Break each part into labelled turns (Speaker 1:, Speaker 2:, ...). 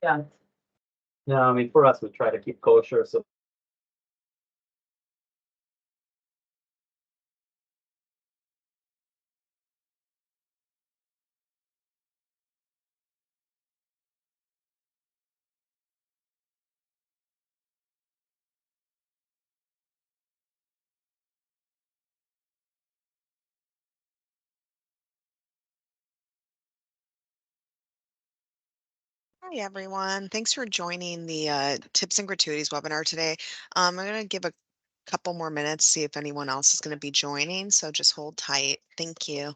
Speaker 1: Yeah. No, I mean, for us, we try to keep kosher, so
Speaker 2: Hi, everyone. Thanks for joining the Tips and Gratuities webinar today. I'm going to give a couple more minutes, see if anyone else is going to be joining, so just hold tight. Thank you.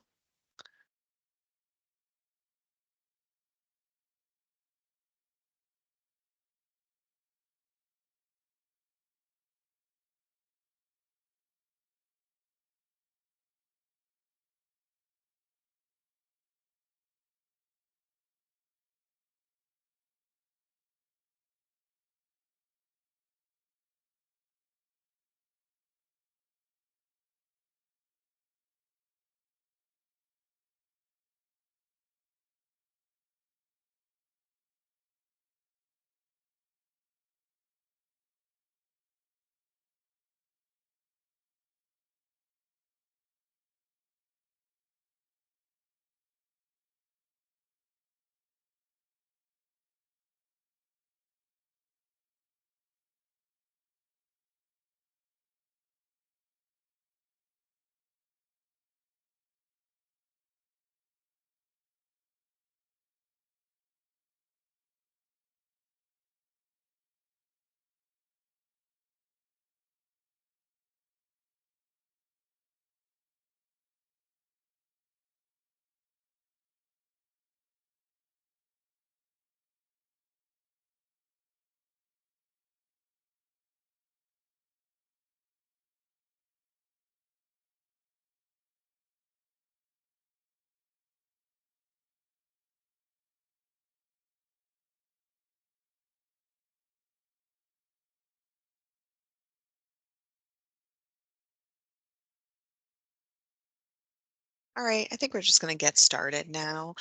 Speaker 2: All right, I think we're just going to get started now.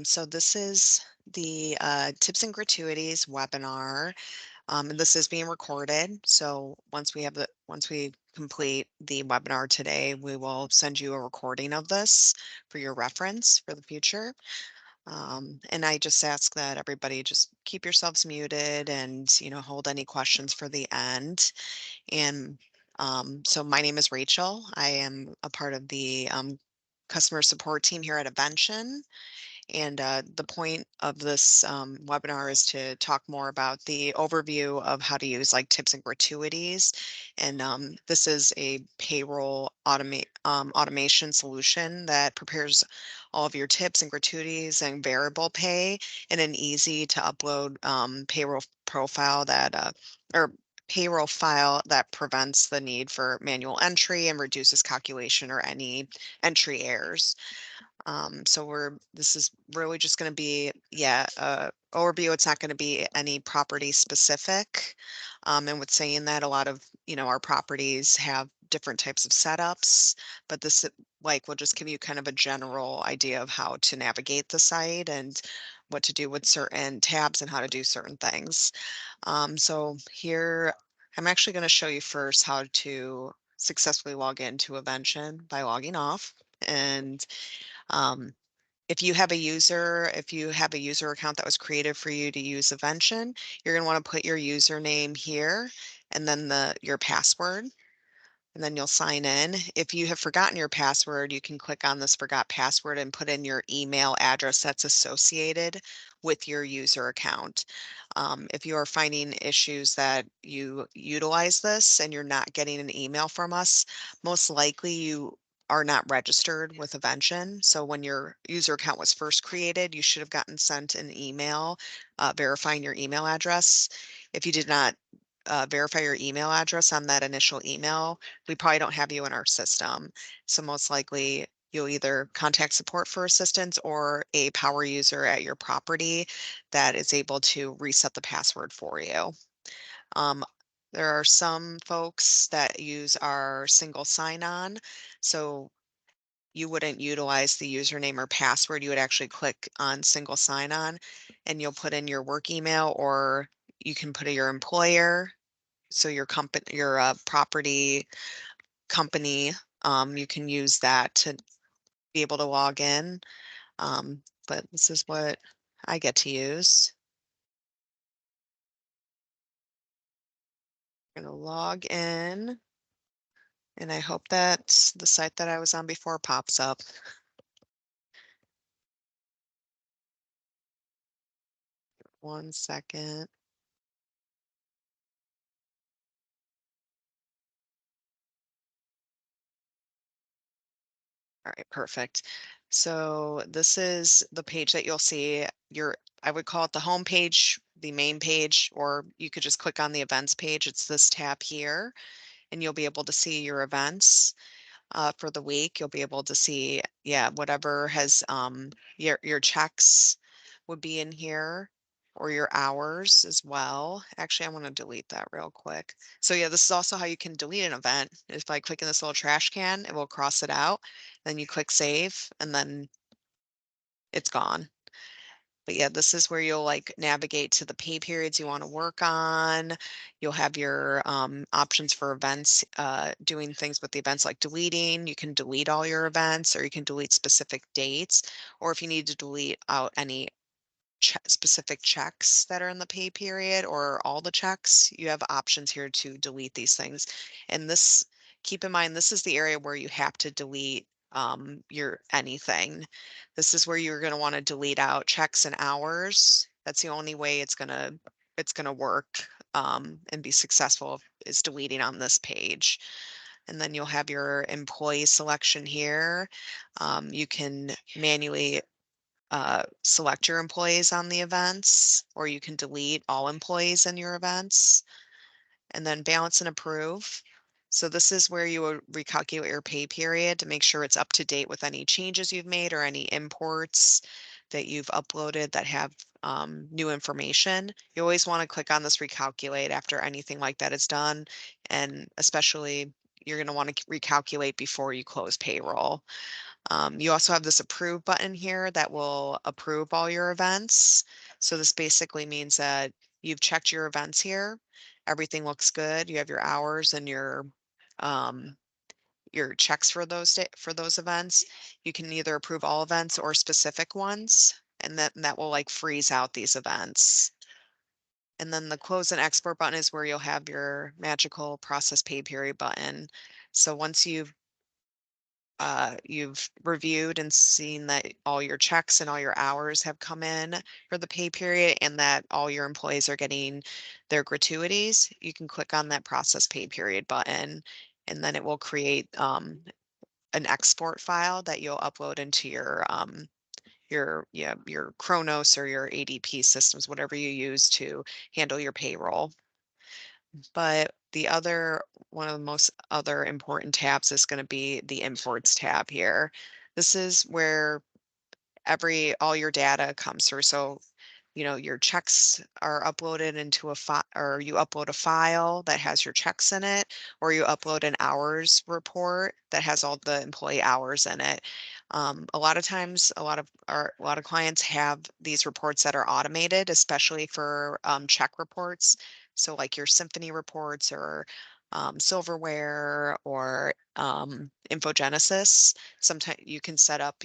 Speaker 2: So this is the Tips and Gratuities webinar. And this is being recorded. So once we complete the webinar today, we will send you a recording of this for your reference for the future. And I just ask that everybody just keep yourselves muted and, hold any questions for the end. And so my name is Rachel. I am a part of the customer support team here at Avention. And the point of this webinar is to talk more about the overview of how to use like tips and gratuities. And this is a payroll automation solution that prepares all of your tips and gratuities and variable pay in an easy to upload payroll profile or payroll file that prevents the need for manual entry and reduces calculation or any entry errors. This is really just going to be, overview. It's not going to be any property specific. And with saying that, a lot of, our properties have different types of setups, but this will just give you kind of a general idea of how to navigate the site and what to do with certain tabs and how to do certain things. So here, I'm actually going to show you first how to successfully log into Avention by logging off. And um, if you have a user account that was created for you to use Avention, you're going to want to put your username here and then your password, and then you'll sign in. If you have forgotten your password, you can click on this forgot password and put in your email address that's associated with your user account. If you are finding issues that you utilize this and you're not getting an email from us, most likely you are not registered with Avention. So when your user account was first created, you should have gotten sent an email verifying your email address. If you did not verify your email address on that initial email, we probably don't have you in our system. So most likely you'll either contact support for assistance or a power user at your property that is able to reset the password for you. Um, there are some folks that use our single sign-on. So you wouldn't utilize the username or password. You would actually click on single sign-on, and you'll put in your work email, or you can put in your employer, so your company, your property company, you can use that to be able to log in. But this is what I get to use. I'm gonna log in, and I hope that the site that I was on before pops up. One second. All right, perfect. So this is the page that you'll see. I would call it the home page, the main page, or you could just click on the events page. It's this tab here, and you'll be able to see your events for the week. You'll be able to see, yeah, whatever has your checks would be in here, or your hours as well. Actually, I want to delete that real quick. So yeah, this is also how you can delete an event. If I click in this little trash can, it will cross it out. Then you click save, and then it's gone. But yeah, this is where you'll like navigate to the pay periods you want to work on. You'll have your options for events, doing things with the events like deleting. You can delete all your events, or you can delete specific dates, or if you need to delete out any specific checks that are in the pay period, or all the checks, you have options here to delete these things. And this, keep in mind, this is the area where you have to delete your anything. This is where you're going to want to delete out checks and hours. That's the only way it's gonna work and be successful, is deleting on this page. And then you'll have your employee selection here. You can manually select your employees on the events, or you can delete all employees in your events, and then balance and approve. So this is where you will recalculate your pay period to make sure it's up to date with any changes you've made or any imports that you've uploaded that have new information. You always want to click on this recalculate after anything like that is done, and especially you're going to want to recalculate before you close payroll. You also have this approve button here that will approve all your events. So this basically means that you've checked your events here. Everything looks good. You have your hours and um, your checks for for those events. You can either approve all events or specific ones, and that will like freeze out these events. And then the close and export button is where you'll have your magical process pay period button. So once you've reviewed and seen that all your checks and all your hours have come in for the pay period, and that all your employees are getting their gratuities, you can click on that process pay period button, and then it will create an export file that you'll upload into your Kronos or your ADP systems, whatever you use to handle your payroll. But the other one of the most other important tabs is going to be the imports tab here. This is where all your data comes through. So, your checks are uploaded into a file, or you upload a file that has your checks in it, or you upload an hours report that has all the employee hours in it. A lot of times, a lot of clients have these reports that are automated, especially for check reports. So, like your Symphony reports, or silverware, or Infogenesis. Sometimes you can set up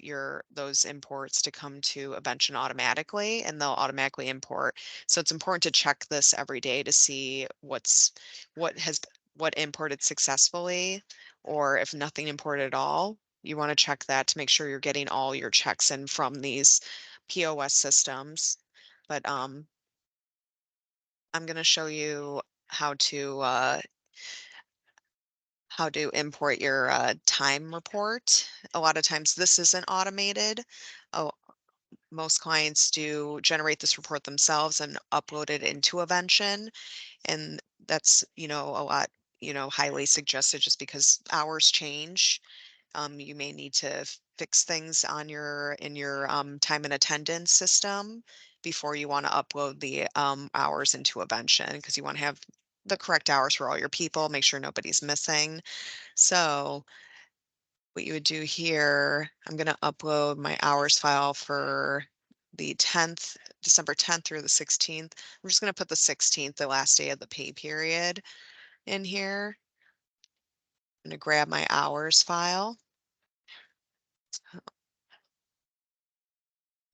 Speaker 2: those imports to come to Evention automatically, and they'll automatically import. So it's important to check this every day to see what has what imported successfully, or if nothing imported at all. You want to check that to make sure you're getting all your checks in from these POS systems. But I'm going to show you how to uh, how to import your time report. A lot of times this isn't automated. Oh, most clients do generate this report themselves and upload it into Evention. And that's, a lot, highly suggested, just because hours change. You may need to fix things in your time and attendance system before you want to upload the hours into Evention, because you want to have the correct hours for all your people, make sure nobody's missing. So what you would do here, I'm going to upload my hours file for the 10th, December 10th through the 16th. I'm just going to put the 16th, the last day of the pay period, in here. I'm going to grab my hours file.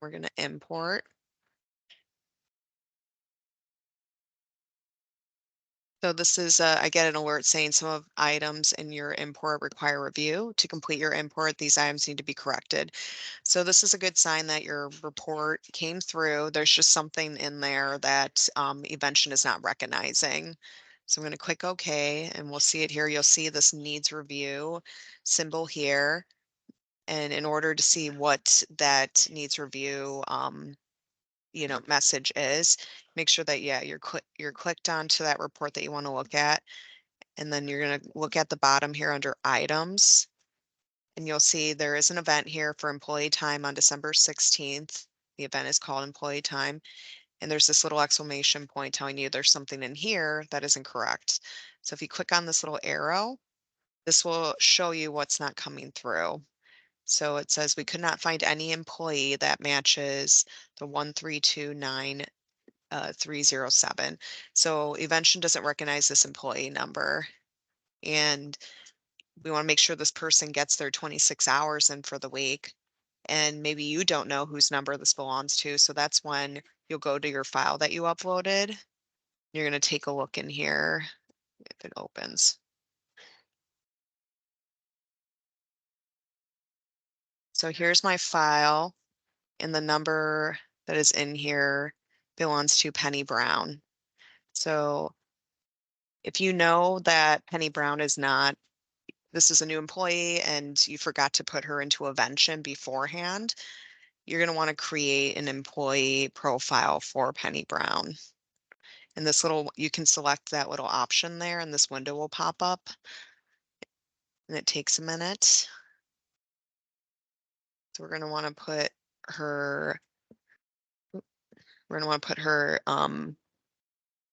Speaker 2: We're going to import. So this is, I get an alert saying some of items in your import require review. To complete your import, these items need to be corrected. So this is a good sign that your report came through. There's just something in there that Evention is not recognizing. So I'm going to click OK, and we'll see it here. You'll see this needs review symbol here. And in order to see what that needs review message is, make sure that, yeah, you're clicked onto that report that you want to look at. And then you're going to look at the bottom here under items, and you'll see there is an event here for employee time on December 16th. The event is called employee time. And there's this little exclamation point telling you there's something in here that isn't correct. So if you click on this little arrow, this will show you what's not coming through. So it says we could not find any employee that matches the 1329307. So Evention doesn't recognize this employee number. And we want to make sure this person gets their 26 hours in for the week. And maybe you don't know whose number this belongs to. So that's when you'll go to your file that you uploaded. You're going to take a look in here if it opens. So here's my file, and the number that is in here belongs to Penny Brown. So if you know that Penny Brown is not, this is a new employee and you forgot to put her into Evention beforehand, you're going to want to create an employee profile for Penny Brown. And this little, you can select that little option there, and this window will pop up, and it takes a minute. So we're going to want to put her,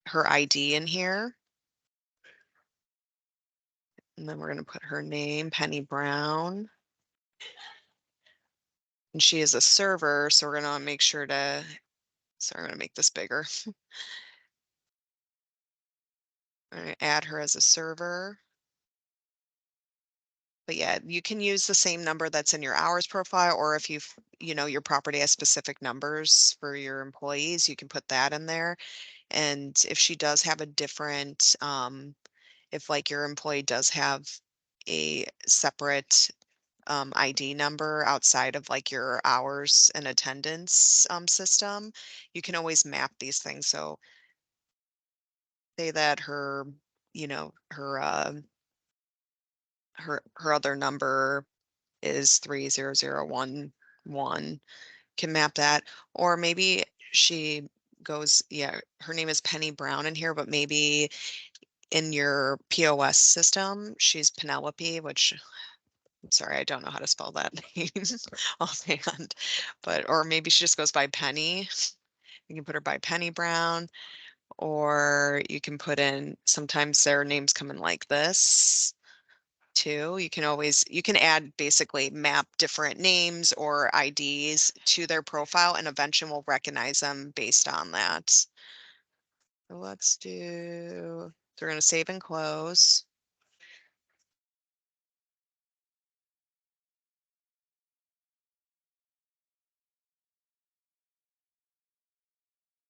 Speaker 2: her ID in here. And then we're going to put her name, Penny Brown. And she is a server, so we're going to make sure to, sorry, I'm going to make this bigger. I'm going to add her as a server. But yeah, you can use the same number that's in your hours profile, or if your property has specific numbers for your employees, you can put that in there. And if she does have a different, if like your employee does have a separate ID number outside of like your hours and attendance system, you can always map these things. So say that her, her other number is 30011, can map that. Or maybe she goes, yeah, her name is Penny Brown in here, but maybe in your POS system, she's Penelope, which I'm sorry, I don't know how to spell that name offhand, or maybe she just goes by Penny. You can put her by Penny Brown, or you can put in, sometimes their names come in like this too. You can add, basically map different names or IDs to their profile, and Evention will recognize them based on that. So we're going to save and close.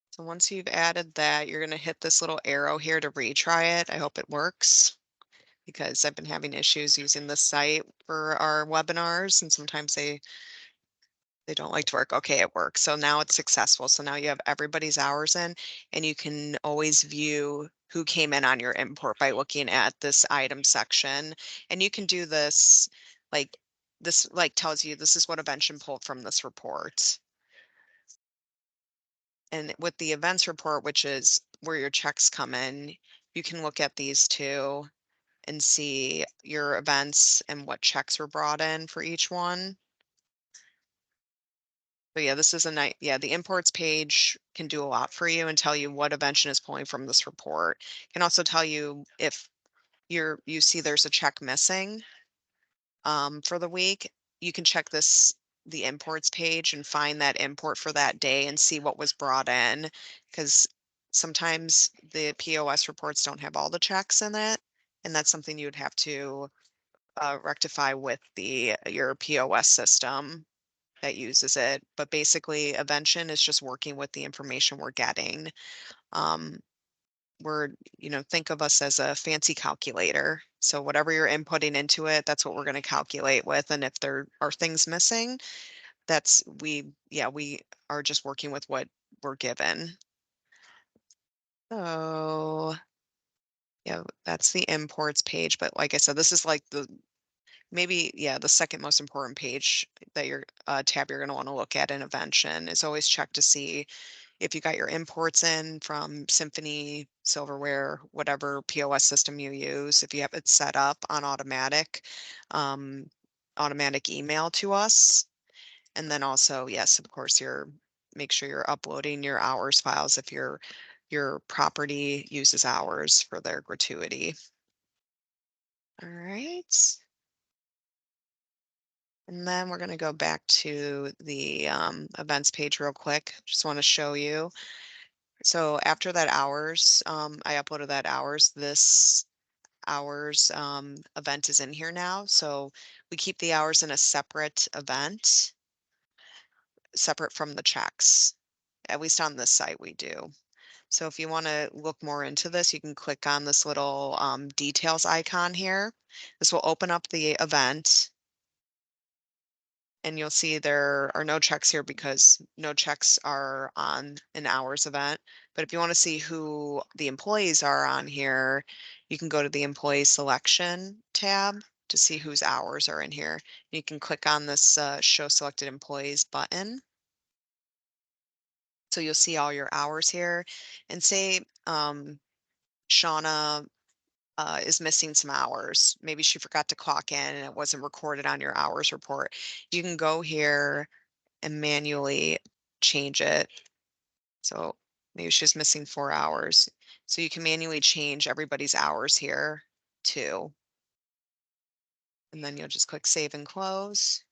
Speaker 2: So once you've added that, you're going to hit this little arrow here to retry it. I hope it works, because I've been having issues using this site for our webinars, and sometimes they don't like to work. Okay, it works. So now it's successful. So now you have everybody's hours in, and you can always view who came in on your import by looking at this item section. And you can do this, like this, like tells you this is what Evention pulled from this report. And with the events report, which is where your checks come in, you can look at these two and see your events and what checks were brought in for each one. But yeah, this is the imports page can do a lot for you and tell you what Evention is pulling from this report. It can also tell you if you see there's a check missing. for the week, you can check the imports page and find that import for that day and see what was brought in, because sometimes the POS reports don't have all the checks in it, and that's something you would have to rectify with your POS system that uses it. But basically, Evention is just working with the information we're getting. Um, think of us as a fancy calculator. So whatever you're inputting into it, that's what we're going to calculate with. And if there are things missing, we are just working with what we're given. So yeah, that's the imports page. But like I said, this is like the second most important page that tab you're going to want to look at in Evention. Is always check to see if you got your imports in from Symphony, Silverware, whatever POS system you use. If you have it set up on um, automatic email to us. And then also, yes, of course, make sure you're uploading your hours files if your property uses hours for their gratuity. All right. And then we're going to go back to the events page real quick. Just want to show you. So after that hours, I uploaded that hours. This hours event is in here now. So we keep the hours in a separate event, separate from the checks. At least on this site we do. So if you want to look more into this, you can click on this little details icon here. This will open up the event. And you'll see there are no checks here because no checks are on an hours event. But if you want to see who the employees are on here, you can go to the employee selection tab to see whose hours are in here. You can click on this show selected employees button. So you'll see all your hours here, and say Shauna is missing some hours. Maybe she forgot to clock in and it wasn't recorded on your hours report. You can go here and manually change it. So maybe she's missing 4 hours. So you can manually change everybody's hours here too. And then you'll just click save and close.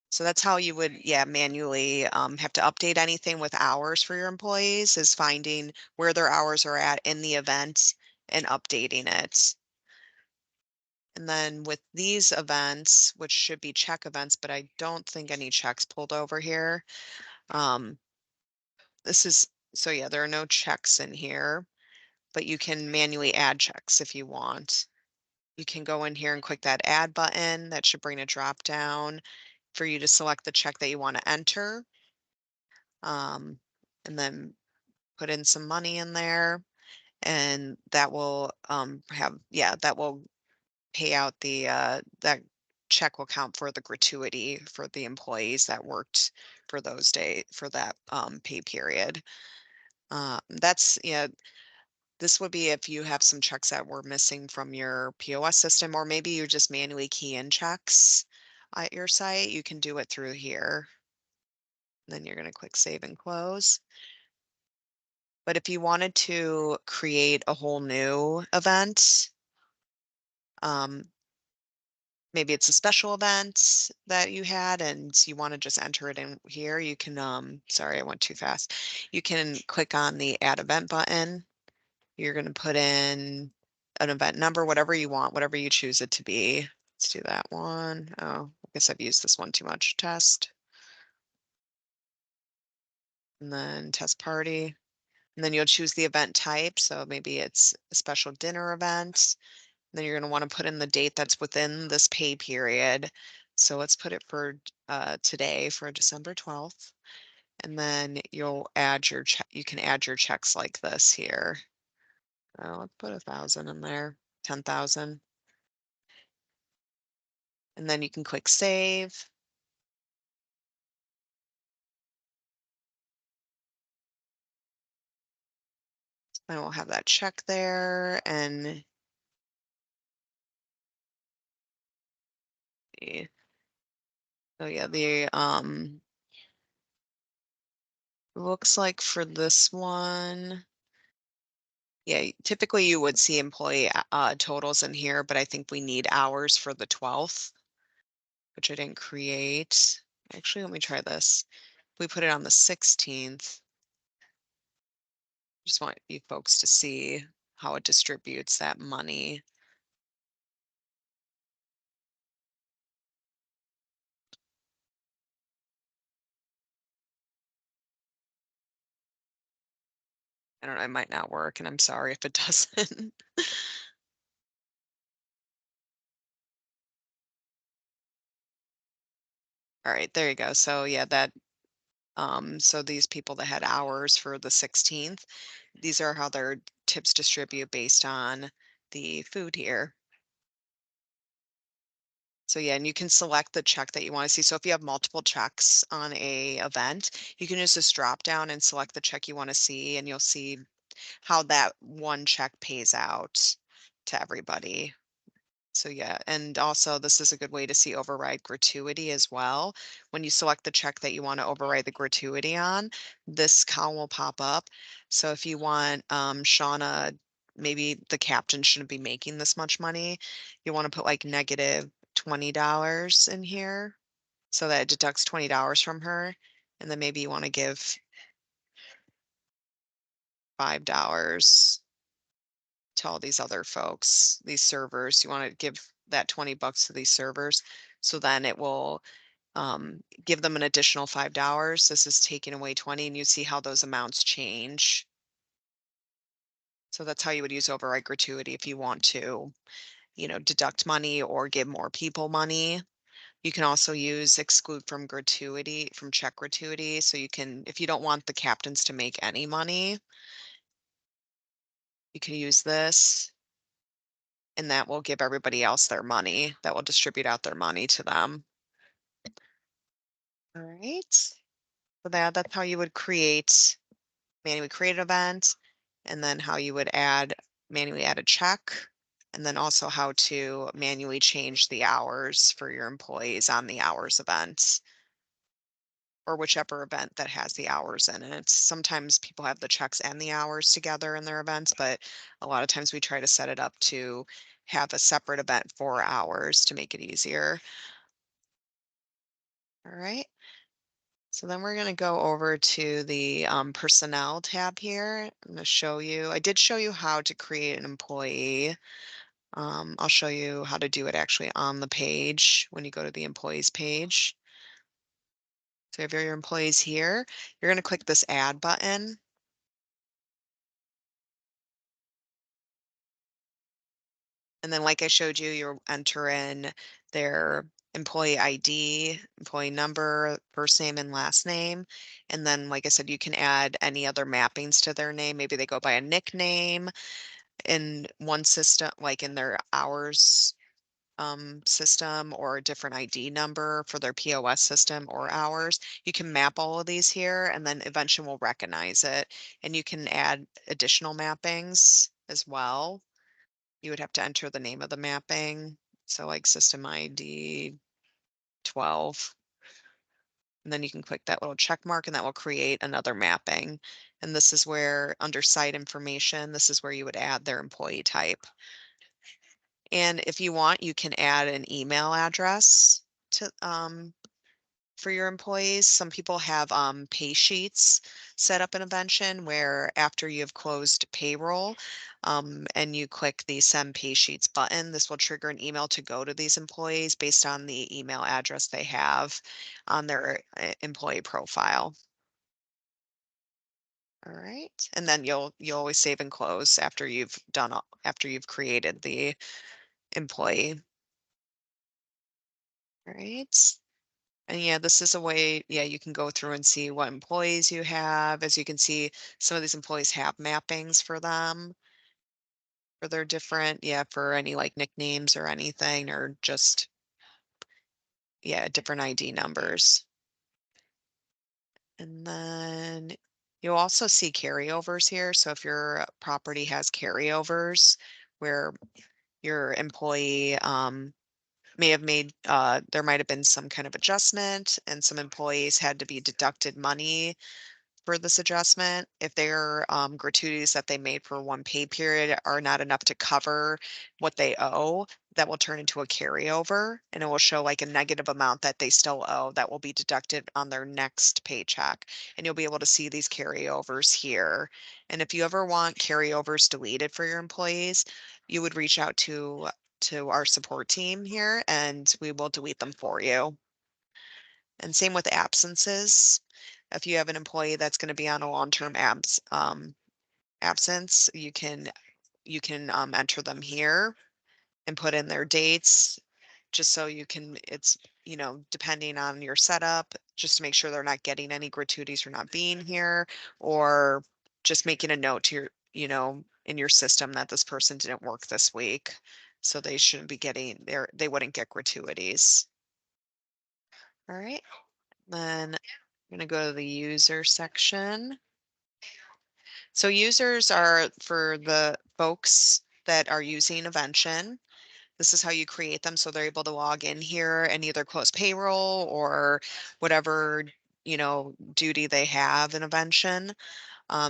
Speaker 2: So that's how you would, manually have to update anything with hours for your employees, is finding where their hours are at in the event and updating it. And then with these events, which should be check events, but I don't think any checks pulled over here. Um, This is, so yeah, there are no checks in here, but you can manually add checks if you want. You can go in here and click that add button. That should bring a drop down for you to select the check that you want to enter. Um, and then put in some money in there, and that will that will pay out that check will count for the gratuity for the employees that worked for that pay period. That's, this would be if you have some checks that were missing from your POS system, or maybe you just manually key in checks at your site. You can do it through here. Then you're going to click save and close. But if you wanted to create a whole new event, um, maybe it's a special event that you had and you want to just enter it in here, you can, sorry, I went too fast. You can click on the add event button. You're going to put in an event number, whatever you want, whatever you choose it to be. Let's do that one. Oh, I guess I've used this one too much. Test. And then test party. And then you'll choose the event type. So maybe it's a special dinner event. And then you're going to want to put in the date that's within this pay period. So let's put it for today, for December 12th. And then you'll add your check. You can add your checks like this here. Let's put 1,000 in there, 10,000. And then you can click save. And we'll have that check there, and so yeah, the looks like for this one, Yeah, typically you would see employee totals in here, but I think we need hours for the 12th, which I didn't create. Actually, let me try this. We put it on the 16th. Just want you folks to see how it distributes that money. I don't know, it might not work, and I'm sorry if it doesn't. All right, there you go. So yeah, so these people that had hours for the 16th, these are how their tips distribute based on the food here. So yeah, and you can select the check that you want to see. So if you have multiple checks on a event, you can use this drop down and select the check you want to see, and you'll see how that one check pays out to everybody. So yeah, and also this is a good way to see override gratuity as well. When you select the check that you want to override the gratuity on, this column will pop up. So if you want Shauna, maybe the captain shouldn't be making this much money, you want to put like -$20 in here so that it deducts $20 from her. And then maybe you want to give $5 to all these other folks, these servers. You want to give that 20 bucks to these servers. So then it will give them an additional $5. This is taking away 20, and you see how those amounts change. So that's how you would use override gratuity if you want to, deduct money or give more people money. You can also use exclude from gratuity, from check gratuity. So you can, if you don't want the captains to make any money, you can use this, and that will give everybody else their money. That will distribute out their money to them. All right. So that's how you would manually create an event, and then how you would manually add a check, and then also how to manually change the hours for your employees on the hours event, or whichever event that has the hours in it. Sometimes people have the checks and the hours together in their events, but a lot of times we try to set it up to have a separate event for hours to make it easier. All right. So then we're going to go over to the personnel tab here. I'm going to show you, I did show you how to create an employee. I'll show you how to do it actually on the page when you go to the employees page. So if you have your employees here, you're going to click this add button. And then like I showed you, you'll enter in their employee ID, employee number, first name and last name. And then, like I said, you can add any other mappings to their name. Maybe they go by a nickname in one system, like in their hours system, or a different ID number for their POS system or hours. You can map all of these here, and then eventually will recognize it. And you can add additional mappings as well. You would have to enter the name of the mapping. So like system ID 12. And then you can click that little check mark, and that will create another mapping. And this is where under site information, this is where you would add their employee type. And if you want, you can add an email address to for your employees. Some people have pay sheets set up in Invention where after you've closed payroll and you click the send pay sheets button, this will trigger an email to go to these employees based on the email address they have on their employee profile. All right. And then you'll always save and close after after you've created the employee. All right. And yeah, this is a way, yeah, you can go through and see what employees you have. As you can see, some of these employees have mappings for them, for their different, yeah, for any like nicknames or anything, or just, yeah, different ID numbers. And then you'll also see carryovers here. So if your property has carryovers where your employee may have made, there might have been some kind of adjustment and some employees had to be deducted money for this adjustment. If their gratuities that they made for one pay period are not enough to cover what they owe, that will turn into a carryover and it will show like a negative amount that they still owe that will be deducted on their next paycheck. And you'll be able to see these carryovers here. And if you ever want carryovers deleted for your employees, you would reach out to our support team here and we will delete them for you. And same with absences. If you have an employee that's going to be on a long-term absence, you can enter them here and put in their dates, just so you can. It's depending on your setup, just to make sure they're not getting any gratuities for not being here, or just making a note to in your system that this person didn't work this week, so they shouldn't be getting they wouldn't get gratuities. All right. Then I'm going to go to the user section. So users are for the folks that are using Evention. This is how you create them. So they're able to log in here and either close payroll or whatever, duty they have in Evention.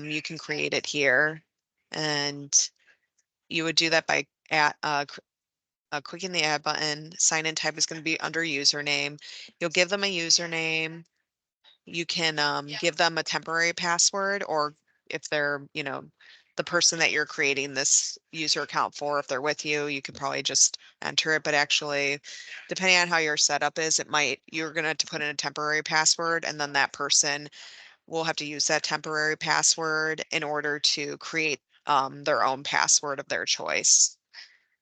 Speaker 2: You can create it here. And you would do that by clicking the add button. Sign in type is going to be under username. You'll give them a username. You can give them a temporary password, or if they're, the person that you're creating this user account for, if they're with you, you could probably just enter it. But actually, depending on how your setup is, you're going to have to put in a temporary password, and then that person will have to use that temporary password in order to create their own password of their choice.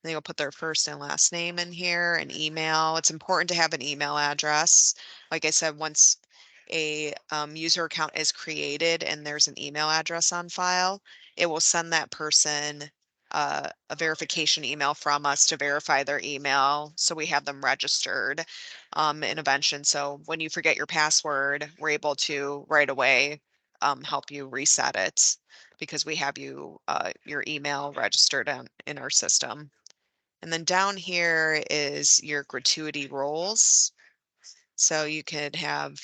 Speaker 2: Then you'll put their first and last name in here, an email. It's important to have an email address. Like I said, once a user account is created and there's an email address on file, it will send that person a verification email from us to verify their email, so we have them registered in Evention. So when you forget your password, we're able to right away help you reset it because we have your email registered in our system. And then down here is your gratuity roles. So you could have,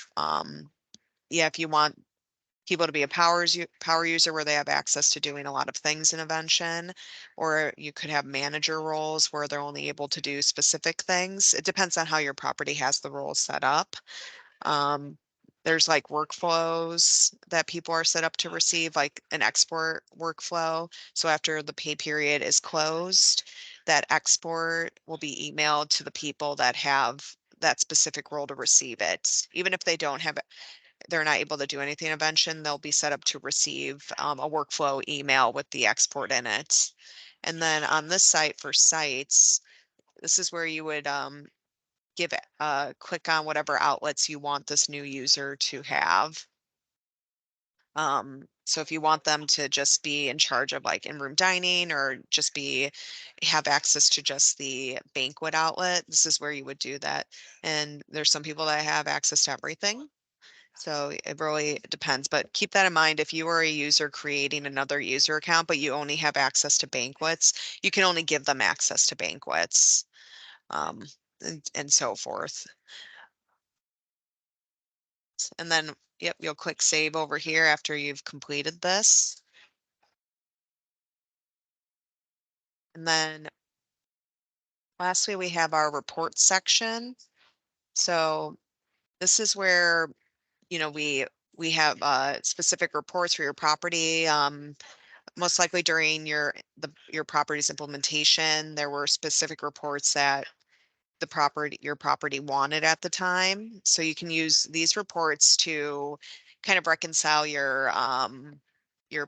Speaker 2: yeah, if you want people to be a power user where they have access to doing a lot of things in Evention, or you could have manager roles where they're only able to do specific things. It depends on how your property has the roles set up. Um, there's like workflows that people are set up to receive, like an export workflow. So after the pay period is closed, that export will be emailed to the people that have that specific role to receive it. Even if they don't have it, they're not able to do anything intervention, they'll be set up to receive a workflow email with the export in it. And then on this site for sites, this is where you would give it click on whatever outlets you want this new user to have. So if you want them to just be in charge of like in-room dining, or just have access to just the banquet outlet, this is where you would do that. And there's some people that have access to everything. So it really depends, but keep that in mind. If you are a user creating another user account, but you only have access to banquets, you can only give them access to banquets, um, and so forth. And then, yep, you'll click save over here after you've completed this. And then lastly, we have our report section. So this is where, we have specific reports for your property. Most likely during your property's implementation, there were specific reports that your property wanted at the time. So you can use these reports to kind of reconcile your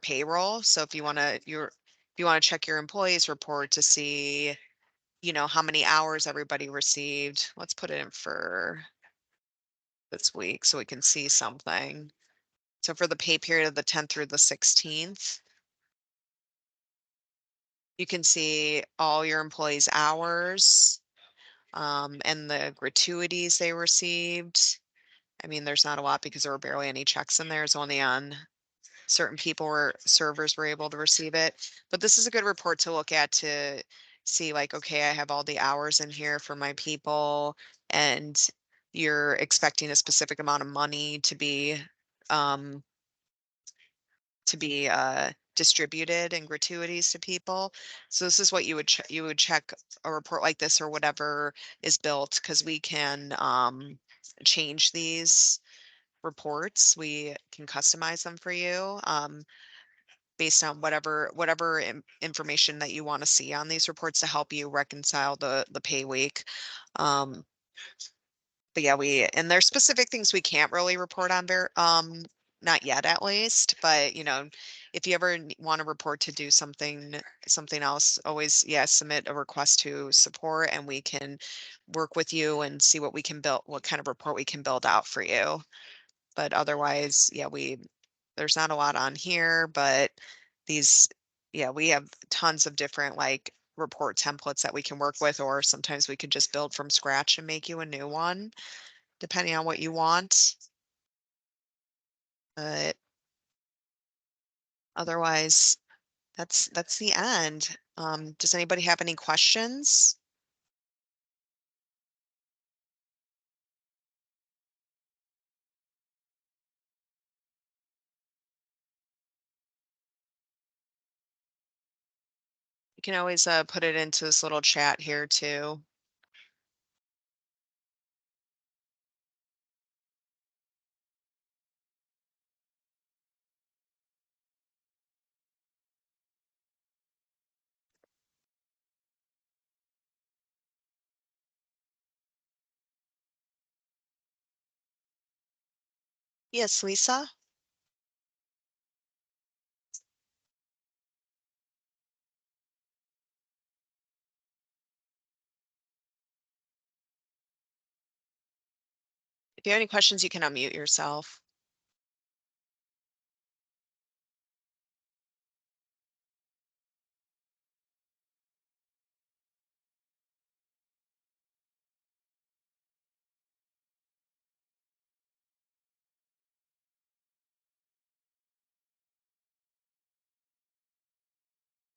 Speaker 2: payroll. So if you want to check your employees report to see, how many hours everybody received. Let's put it in for this week so we can see something. So for the pay period of the 10th through the 16th, you can see all your employees' hours, and the gratuities they received. I mean, there's not a lot because there were barely any checks in there. It's only on certain people or servers were able to receive it. But this is a good report to look at to see like, okay, I have all the hours in here for my people, and you're expecting a specific amount of money to be, um, to be distributed in gratuities to people. So this is what you would check a report like this or whatever is built, because we can change these reports. We can customize them for you based on whatever information that you want to see on these reports to help you reconcile the pay week. Um, but yeah, and there's specific things we can't really report on not yet at least, but if you ever want to report to do something else, always, yeah, submit a request to support and we can work with you and see what we can build, what kind of report we can build out for you. But otherwise, yeah, there's not a lot on here, but these, yeah, we have tons of different like report templates that we can work with, or sometimes we could just build from scratch and make you a new one, depending on what you want. But otherwise, that's the end. Does anybody have any questions? You can always put it into this little chat here too. Yes, Lisa? If you have any questions, you can unmute yourself.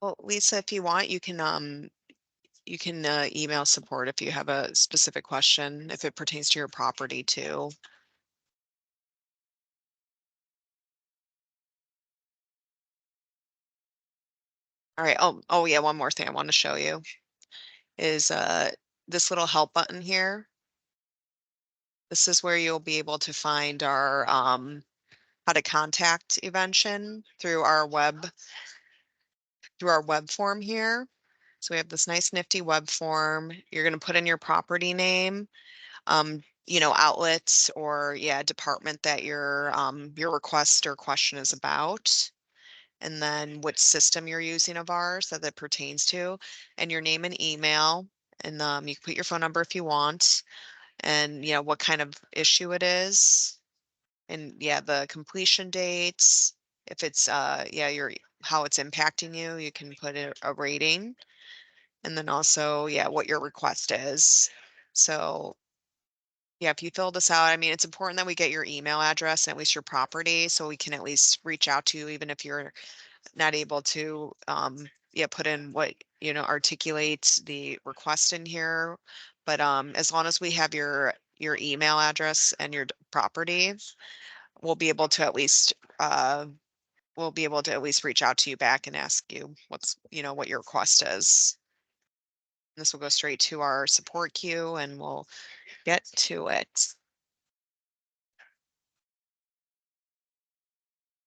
Speaker 2: Well, Lisa, if you want, you can email support if you have a specific question, if it pertains to your property too. All right. Oh yeah, one more thing I want to show you is this little help button here. This is where you'll be able to find our how to contact Evention through our web form here. So we have this nice nifty web form. You're going to put in your property name, outlets or yeah, department that your request or question is about, and then which system you're using of ours that it pertains to, and your name and email, and you can put your phone number if you want, and what kind of issue it is, and yeah, the completion dates. If it's yeah, your how it's impacting you, you can put a rating, and then also yeah, what your request is. So yeah, if you fill this out, I mean, it's important that we get your email address and at least your property so we can at least reach out to you, even if you're not able to, yeah, put in what, articulate the request in here. But as long as we have your email address and your property, we'll be able to at least, reach out to you back and ask you what your request is. This will go straight to our support queue and we'll get to it.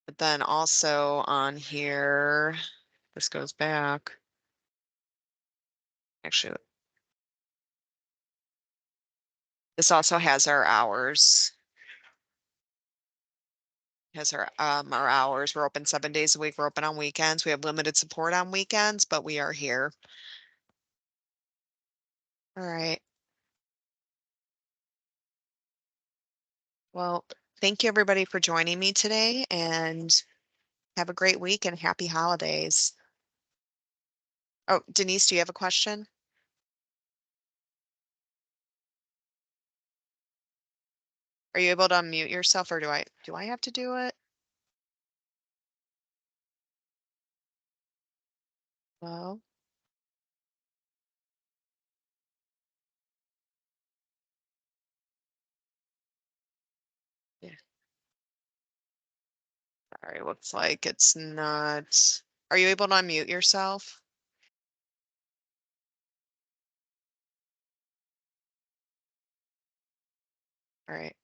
Speaker 2: But then also on here, this goes back. Actually, this also has our hours. Has our hours. We're open 7 days a week. We're open on weekends. We have limited support on weekends, but we are here. All right. Well, thank you everybody for joining me today and have a great week and happy holidays. Oh, Denise, do you have a question? Are you able to unmute yourself or do I have to do it? Well, yeah. All right, looks like it's not. Are you able to unmute yourself? All right.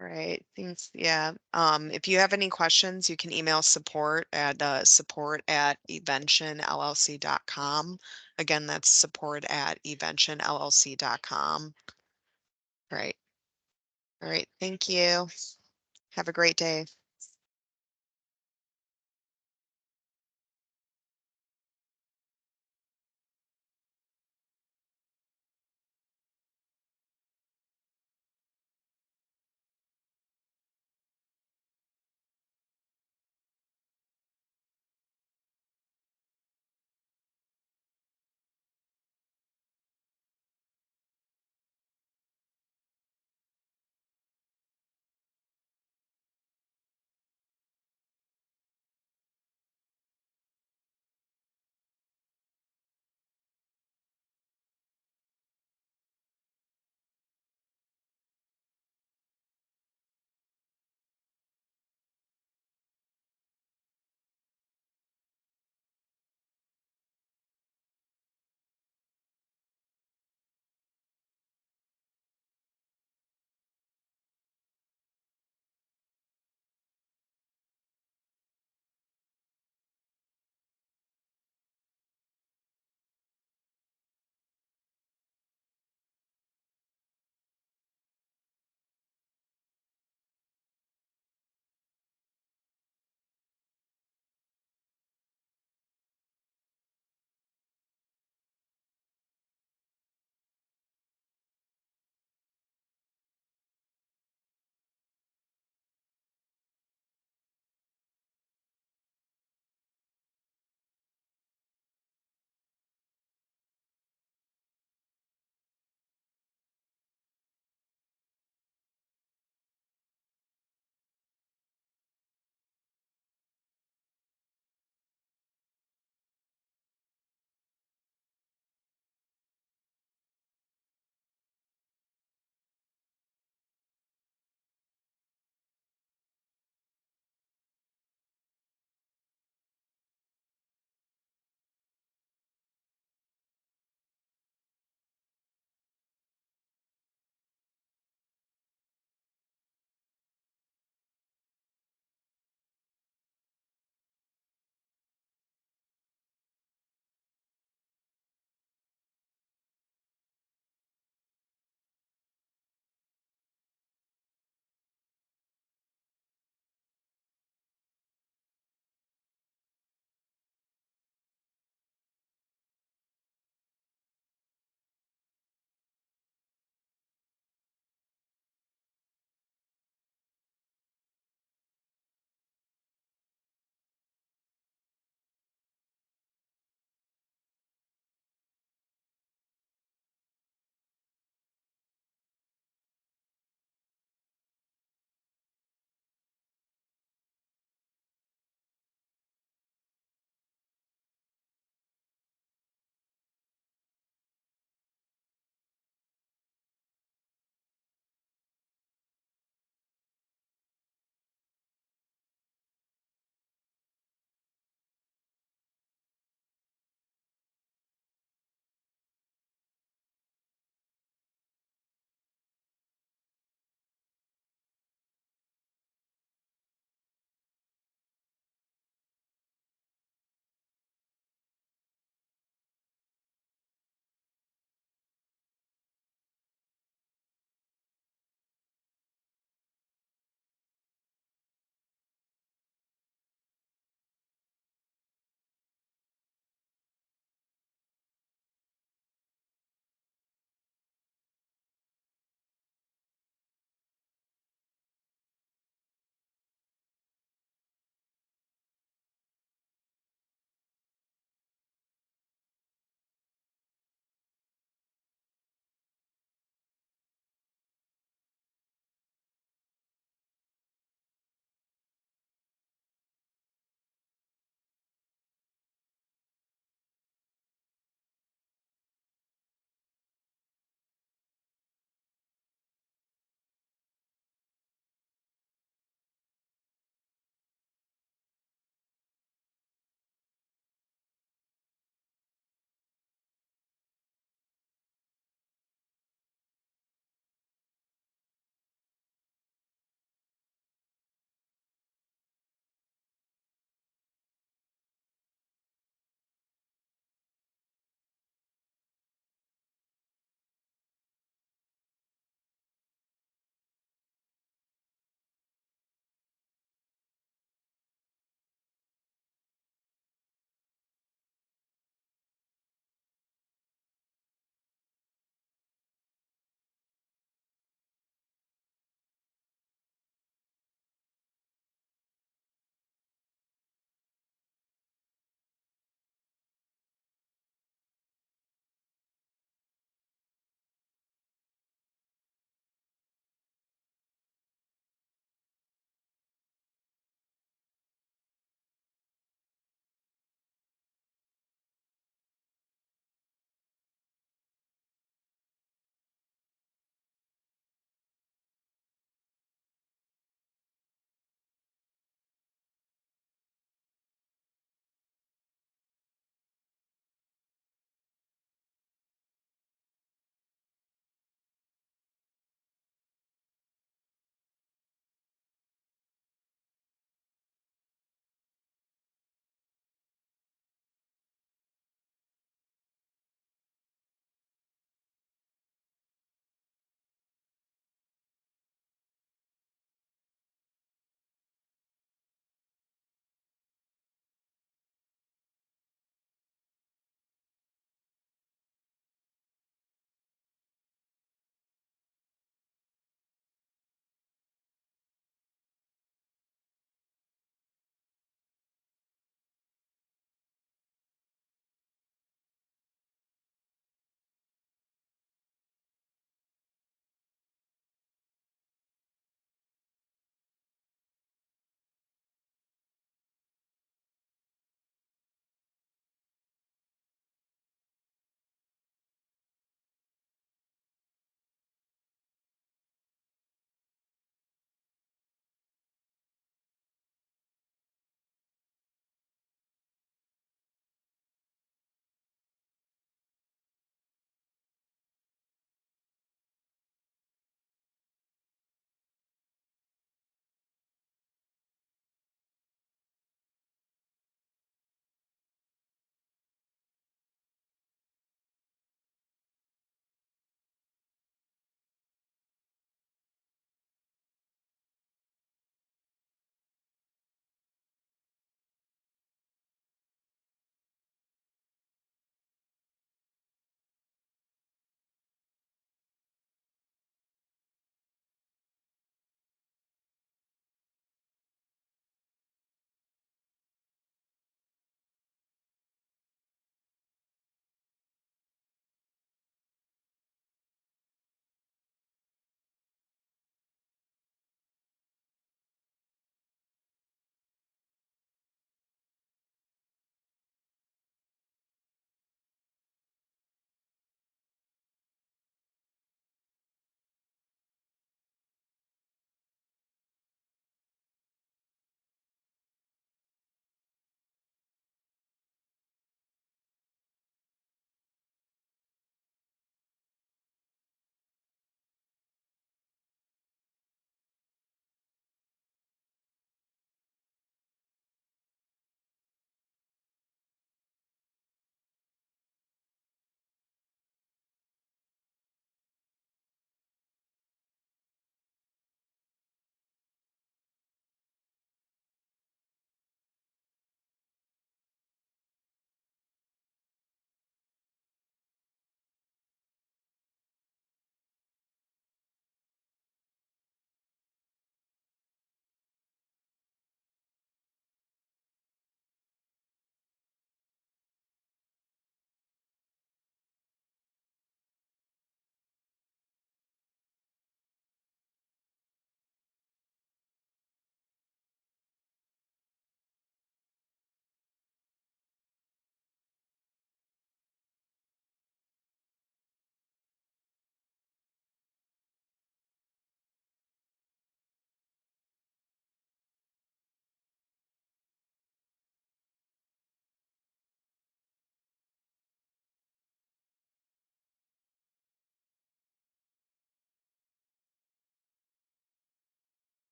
Speaker 2: All right. Thanks. Yeah. If you have any questions, you can email support@eventionllc.com. Again, that's support@eventionllc.com. All right. All right. Thank you. Have a great day.